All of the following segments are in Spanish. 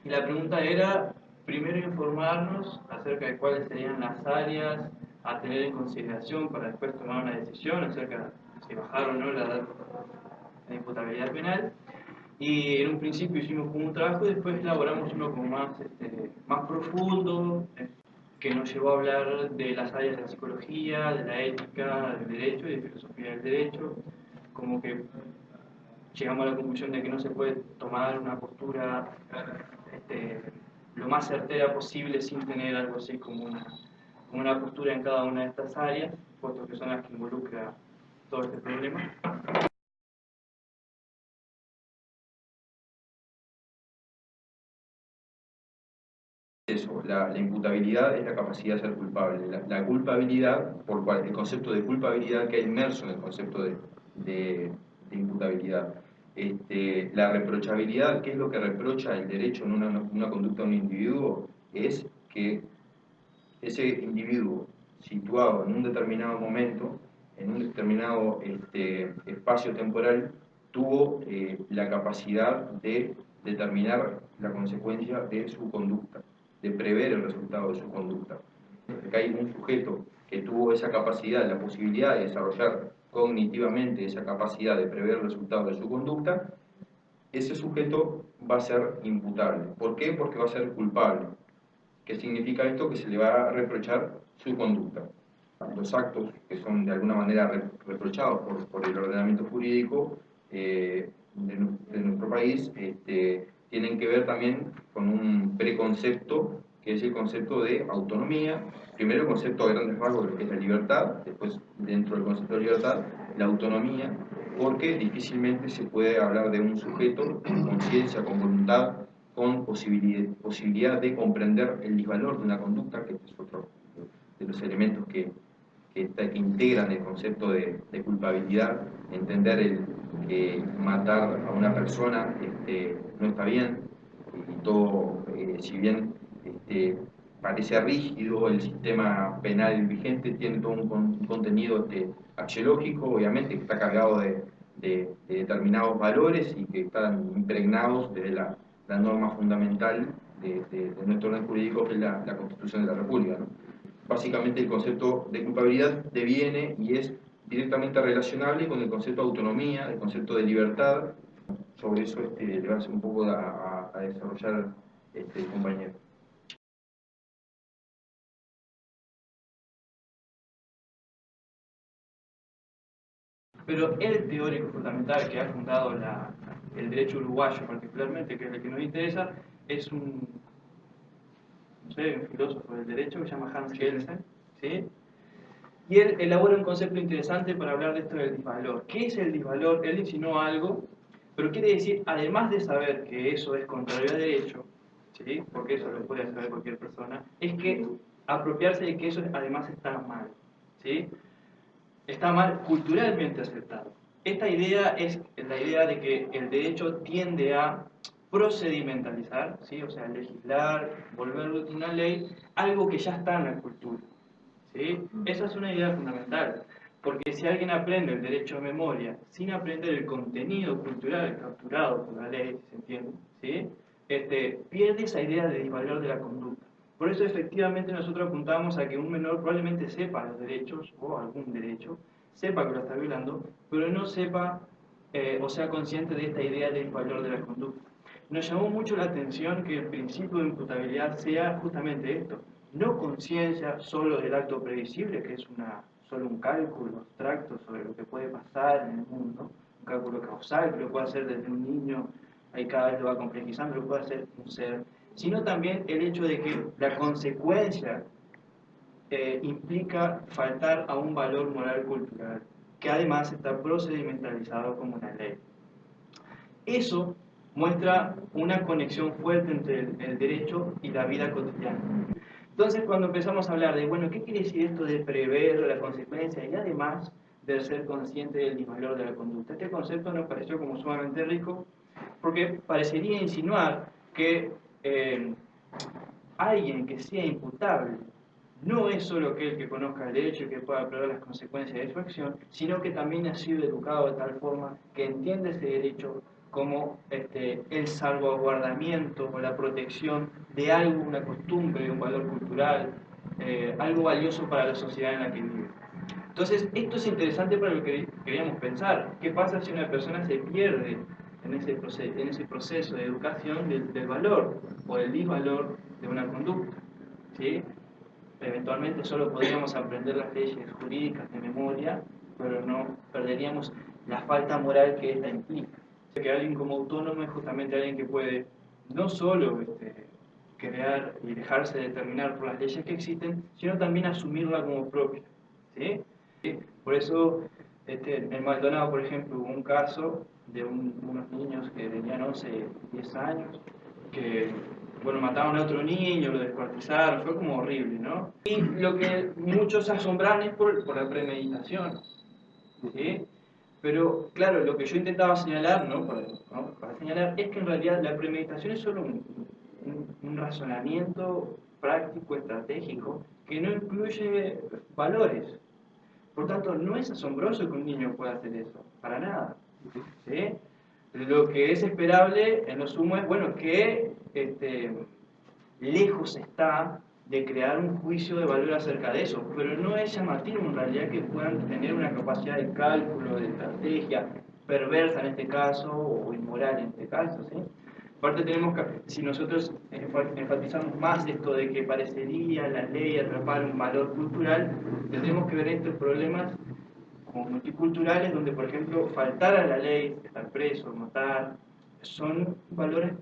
Y la pregunta era, primero informarnos acerca de cuáles serían las áreas a tener en consideración para después tomar una decisión acerca de si bajar o no la edad de imputabilidad penal. Y en un principio hicimos como un trabajo y después elaboramos uno como más, más profundo, que nos llevó a hablar de las áreas de la psicología, de la ética, del derecho y de filosofía del derecho, como que llegamos a la conclusión de que no se puede tomar una postura este, lo más certera posible sin tener algo así como una postura en cada una de estas áreas, puesto que son las que involucra todo este problema. Eso, la imputabilidad es la capacidad de ser culpable. La culpabilidad, por cual, el concepto de culpabilidad que hay inmerso en el concepto de imputabilidad. La reprochabilidad, ¿qué es lo que reprocha el derecho en una conducta de un individuo? Es que ese individuo situado en un determinado momento, en un determinado espacio temporal, tuvo la capacidad de determinar la consecuencia de su conducta, de prever el resultado de su conducta. Acá hay un sujeto que tuvo esa capacidad, la posibilidad de desarrollar cognitivamente esa capacidad de prever el resultado de su conducta, ese sujeto va a ser imputable. ¿Por qué? Porque va a ser culpable. ¿Qué significa esto? Que se le va a reprochar su conducta. Los actos que son de alguna manera reprochados por el ordenamiento jurídico de nuestro país tienen que ver también con un preconcepto que es el concepto de autonomía. Primero el concepto a grandes rasgos de lo que es la libertad, después dentro del concepto de libertad la autonomía, porque difícilmente se puede hablar de un sujeto con conciencia, con voluntad, con posibilidad de comprender el disvalor de una conducta, que es otro de los elementos que integran el concepto de culpabilidad, entender que matar a una persona no está bien, y todo, si bien parece rígido, el sistema penal vigente tiene todo un contenido axiológico, obviamente, que está cargado de determinados valores y que están impregnados desde la norma fundamental de nuestro orden jurídico, que es la Constitución de la República, ¿no? Básicamente el concepto de culpabilidad deviene y es directamente relacionable con el concepto de autonomía, el concepto de libertad. Sobre eso le va a hacer un poco a desarrollar el compañero. Pero el teórico fundamental que ha fundado el derecho uruguayo particularmente, que es el que nos interesa, es no sé, un filósofo del derecho que se llama Hans Kelsen, ¿sí? Y él elabora un concepto interesante para hablar de esto del disvalor. ¿Qué es el disvalor? Él insinuó algo, pero quiere decir, además de saber que eso es contrario a derecho, ¿sí? Porque eso lo puede saber cualquier persona, es que apropiarse de que eso además está mal, ¿sí? Está mal culturalmente aceptado. Esta idea es la idea de que el derecho tiende a procedimentalizar, ¿sí? O sea, legislar, volver una ley, algo que ya está en la cultura. ¿Sí? Esa es una idea fundamental, porque si alguien aprende el derecho de memoria sin aprender el contenido cultural capturado por la ley, ¿se entiende? ¿Sí? Pierde esa idea de disvalor de la conducta. Por eso efectivamente nosotros apuntamos a que un menor probablemente sepa los derechos o algún derecho, sepa que lo está violando, pero no sepa o sea consciente de esta idea de disvalor de la conducta. Nos llamó mucho la atención que el principio de imputabilidad sea justamente esto, no conciencia solo del acto previsible, que es solo un cálculo abstracto sobre lo que puede pasar en el mundo, un cálculo causal que lo puede hacer desde un niño, ahí cada vez lo va complejizando, lo puede hacer un ser, sino también el hecho de que la consecuencia implica faltar a un valor moral cultural, que además está procedimentalizado como una ley. Eso muestra una conexión fuerte entre el derecho y la vida cotidiana. Entonces, cuando empezamos a hablar de, bueno, ¿qué quiere decir esto de prever la consecuencia y además de ser consciente del disvalor de la conducta? Este concepto nos pareció como sumamente rico porque parecería insinuar que alguien que sea imputable no es solo aquel que conozca el derecho y que pueda prever las consecuencias de su acción, sino que también ha sido educado de tal forma que entiende ese derecho como el salvaguardamiento o la protección de algo, una costumbre, un valor cultural, algo valioso para la sociedad en la que vive. Entonces, esto es interesante para lo que queríamos pensar. ¿Qué pasa si una persona se pierde en ese proceso de educación del valor o del disvalor de una conducta? ¿Sí? Eventualmente solo podríamos aprender las leyes jurídicas de memoria, pero no perderíamos la falta moral que esta implica. Que alguien como autónomo es justamente alguien que puede no solo crear y dejarse determinar por las leyes que existen, sino también asumirla como propia. ¿Sí? Por eso, en Maldonado, por ejemplo, hubo un caso de unos niños que tenían 11, 10 años, que, bueno, mataron a otro niño, lo descuartizaron, fue como horrible, ¿no? Y lo que muchos se asombran es por la premeditación, ¿sí? Pero, claro, lo que yo intentaba señalar, ¿no? Para señalar, es que en realidad la premeditación es solo un razonamiento práctico, estratégico, que no incluye valores. Por tanto, no es asombroso que un niño pueda hacer eso, para nada. ¿Sí? Lo que es esperable, en lo sumo, es bueno, que lejos está de crear un juicio de valor acerca de eso, pero no es llamativo en realidad que puedan tener una capacidad de cálculo, de estrategia, perversa en este caso, o inmoral en este caso, ¿sí? Aparte tenemos que, si nosotros enfatizamos más esto de que parecería la ley atrapar un valor cultural, tendremos que ver estos problemas como multiculturales, donde por ejemplo faltar a la ley, estar preso, matar, son valores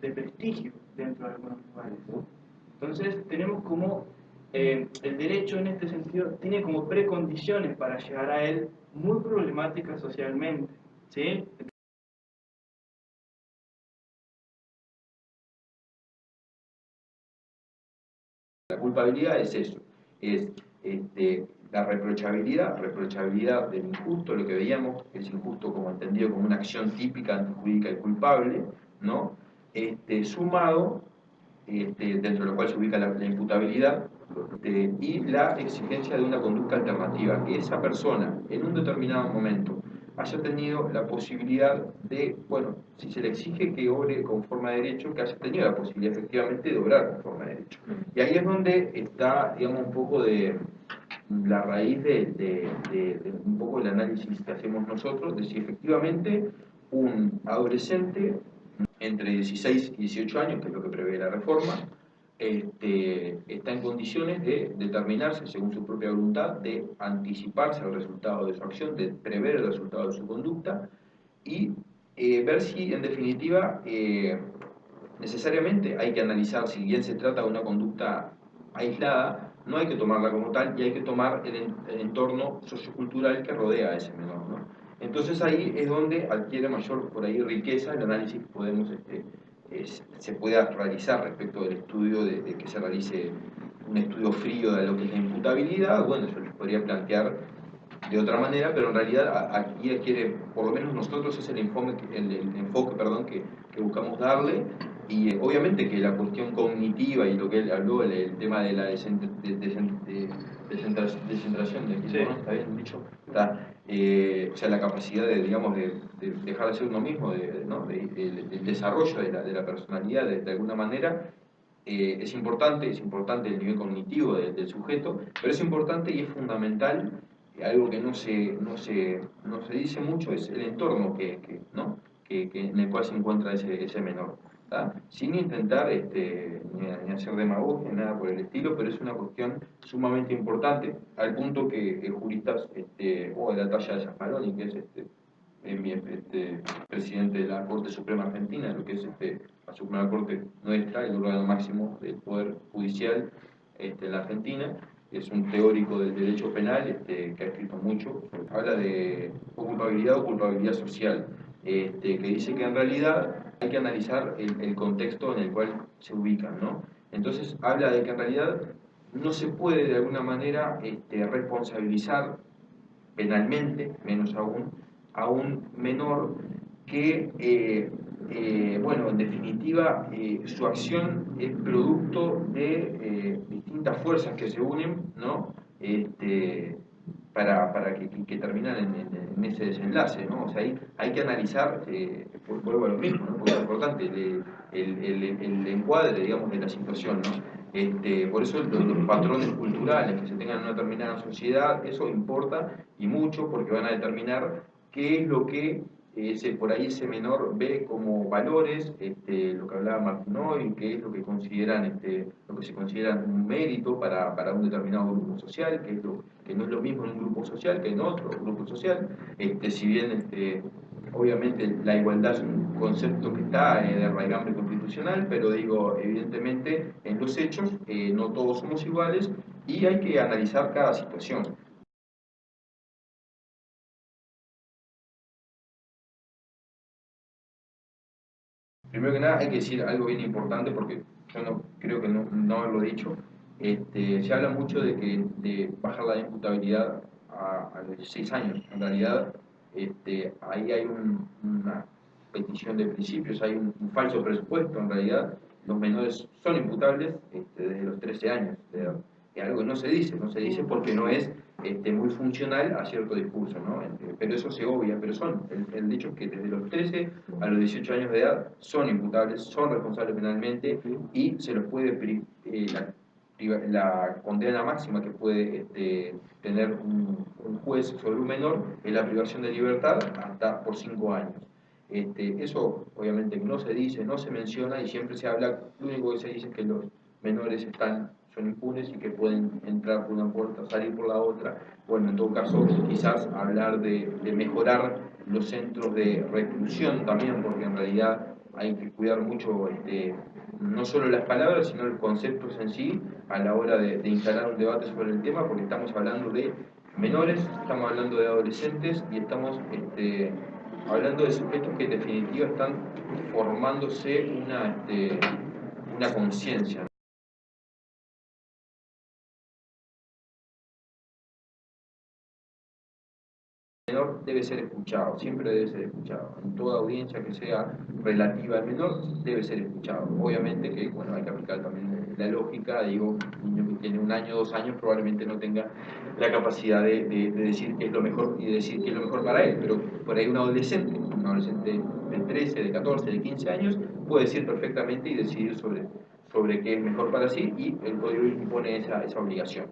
de prestigio dentro de algunos lugares. Entonces tenemos como el derecho en este sentido tiene como precondiciones para llegar a él muy problemáticas socialmente. ¿Sí? La culpabilidad es eso, es la reprochabilidad del injusto, lo que veíamos, que es injusto como entendido como una acción típica, antijurídica y culpable, ¿no? Sumado, dentro de lo cual se ubica la imputabilidad, y la exigencia de una conducta alternativa, que esa persona en un determinado momento haya tenido la posibilidad de, bueno, si se le exige que obre conforme a derecho, que haya tenido la posibilidad efectivamente de obrar conforme a derecho. Y ahí es donde está, digamos, un poco de la raíz de un poco el análisis que hacemos nosotros, de si efectivamente un adolescente entre 16 y 18 años, que es lo que prevé la reforma, está en condiciones de determinarse según su propia voluntad, de anticiparse al resultado de su acción, de prever el resultado de su conducta y ver si en definitiva necesariamente hay que analizar si bien se trata de una conducta aislada, no hay que tomarla como tal y hay que tomar el entorno sociocultural que rodea a ese menor, ¿no? Entonces ahí es donde adquiere mayor por ahí riqueza el análisis que podemos se pueda realizar respecto del estudio de que se realice un estudio frío de lo que es la imputabilidad. Bueno, yo les podría plantear de otra manera, pero en realidad aquí adquiere, por lo menos nosotros, es el enfoque, perdón, que buscamos darle. Y obviamente que la cuestión cognitiva y lo que él habló, el tema de la descentración de Sí. ¿no? ¿Está bien dicho? Está, o sea, la capacidad de, digamos, de dejar de ser uno mismo, ¿no? El desarrollo de la personalidad de alguna manera. Es importante el nivel cognitivo del sujeto, pero es importante y es fundamental, algo que no se dice mucho, es el entorno ¿no? En el cual se encuentra ese menor. ¿Tá? Sin intentar ni hacer demagogia, ni nada por el estilo, pero es una cuestión sumamente importante, al punto que juristas o de la talla de Zaffaroni, que es presidente de la Corte Suprema Argentina, lo que es la Suprema Corte nuestra, el órgano máximo del Poder Judicial en la Argentina, es un teórico del derecho penal que ha escrito mucho, habla de culpabilidad o culpabilidad social, que dice que en realidad hay que analizar el contexto en el cual se ubican, ¿no? Entonces habla de que en realidad no se puede de alguna manera responsabilizar penalmente, menos aún, a un menor que, bueno, en definitiva, su acción es producto de distintas fuerzas que se unen, ¿no? Para que terminan en ese desenlace, ¿no? O sea, hay que analizar vuelvo a lo mismo, ¿no? Porque es importante el encuadre, digamos, de la situación, ¿no? Por eso los patrones culturales que se tengan en una determinada sociedad, eso importa y mucho, porque van a determinar qué es lo que por ahí ese menor ve como valores, lo que hablaba Martín hoy, qué es lo que consideran, lo que se considera un mérito para un determinado grupo social, que no es lo mismo en un grupo social que en otro grupo social, si bien obviamente la igualdad es un concepto que está de raigambre constitucional, pero digo, evidentemente en los hechos no todos somos iguales y hay que analizar cada situación. Primero que nada hay que decir algo bien importante porque yo no creo que no haberlo dicho. Se habla mucho de bajar la imputabilidad a los 16 años. En realidad ahí hay una petición de principios, hay un falso presupuesto. En realidad los menores son imputables desde los 13 años de edad. Es algo que no se dice porque no es muy funcional a cierto discurso, ¿no? Pero eso se obvia, pero el hecho es que desde los 13 a los 18 años de edad son imputables, son responsables penalmente y se los puede la condena máxima que puede tener un juez sobre un menor es la privación de libertad hasta por 5 años. Eso obviamente no se dice, no se menciona y siempre se habla, lo único que se dice es que los menores son impunes y que pueden entrar por una puerta, salir por la otra. Bueno, en todo caso, quizás hablar de mejorar los centros de reclusión también, porque en realidad hay que cuidar mucho no solo las palabras, sino los conceptos en sí a la hora de instalar un debate sobre el tema, porque estamos hablando de menores, estamos hablando de adolescentes y estamos hablando de sujetos que en definitiva están formándose una conciencia. El menor debe ser escuchado, siempre debe ser escuchado. En toda audiencia que sea relativa al menor debe ser escuchado. Obviamente que bueno, hay que aplicar también la lógica, digo, un niño que tiene 1 año, 2 años probablemente no tenga la capacidad de decir qué es lo mejor y de decir qué es lo mejor para él, pero por ahí un adolescente de 13, de 14, de 15 años puede decir perfectamente y decidir sobre qué es mejor para sí y el código impone esa obligación.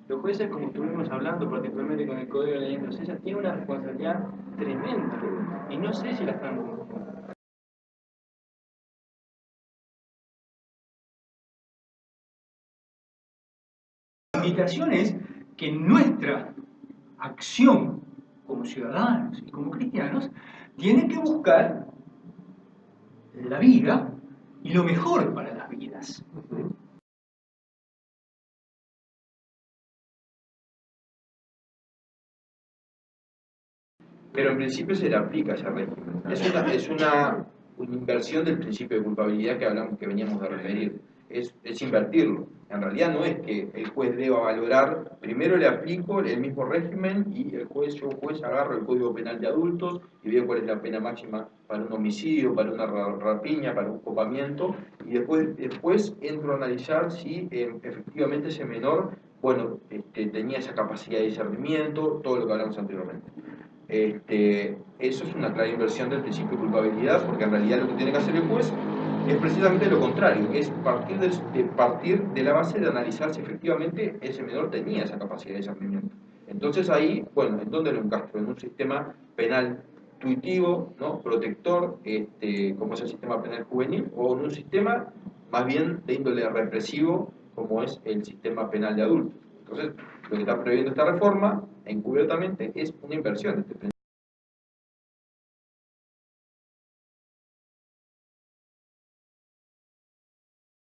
Los jueces, como estuvimos hablando, particularmente con el Código de la Ley Procesal, tienen una responsabilidad tremenda y no sé si la están cumpliendo. La invitación es que nuestra acción como ciudadanos y como cristianos tiene que buscar la vida y lo mejor para las vidas. Pero en principio se le aplica ese régimen. Es una inversión del principio de culpabilidad que veníamos de referir. Es invertirlo. En realidad no es que el juez deba valorar, primero le aplico el mismo régimen y el juez agarro el Código Penal de adultos y veo cuál es la pena máxima para un homicidio, para una rapiña, para un copamiento y después entro a analizar si efectivamente ese menor, bueno, tenía esa capacidad de discernimiento, todo lo que hablamos anteriormente. Eso es una clara inversión del principio de culpabilidad, porque en realidad lo que tiene que hacer el juez es precisamente lo contrario, es partir de la base de analizar si efectivamente ese menor tenía esa capacidad de discernimiento. Entonces ahí, bueno, ¿en dónde lo encastro? En un sistema penal tuitivo, ¿no? Protector, como es el sistema penal juvenil, o en un sistema más bien de índole represivo, como es el sistema penal de adultos. Entonces, lo que está previendo esta reforma, encubiertamente, es una inversión de este